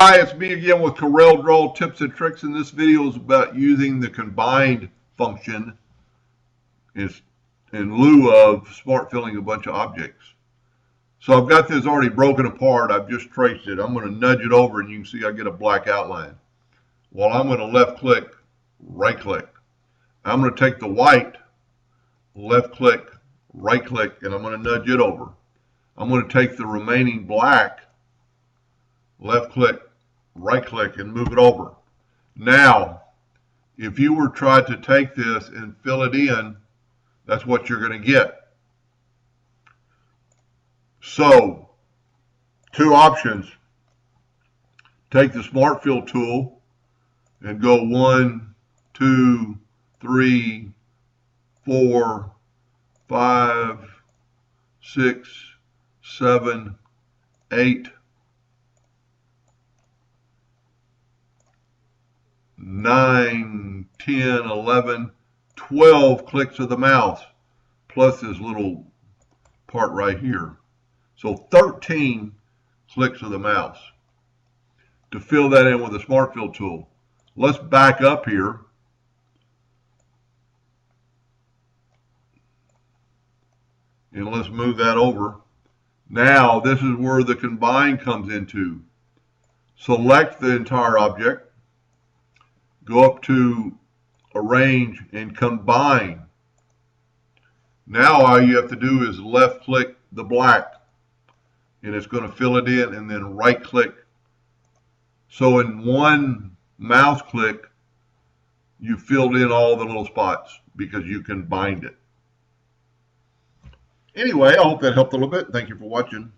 Hi, it's me again with Corel Draw tips and tricks. And this video is about using the combined function in lieu of smart filling a bunch of objects. So I've got this already broken apart. I've just traced it. I'm going to nudge it over and you can see I get a black outline. Well, I'm going to left click, right click. I'm going to take the white, left click, right click, and I'm going to nudge it over. I'm going to take the remaining black, left click, right click, and move it over. Now, if you were trying to take this and fill it in, that's what you're going to get. So, two options. Take the Smart Fill tool and go 1, 2, 3, 4, 5, 6, 7, 8, 9, 10, 11, 12 clicks of the mouse, plus this little part right here. So 13 clicks of the mouse to fill that in with the Smart Fill tool. Let's back up here. And let's move that over. Now, this is where the combine comes into. Select the entire object. Go up to Arrange and Combine. Now all you have to do is left click the black and it's going to fill it in, and then right click. So in one mouse click you filled in all the little spots because you can bind it. Anyway, I hope that helped a little bit. Thank you for watching.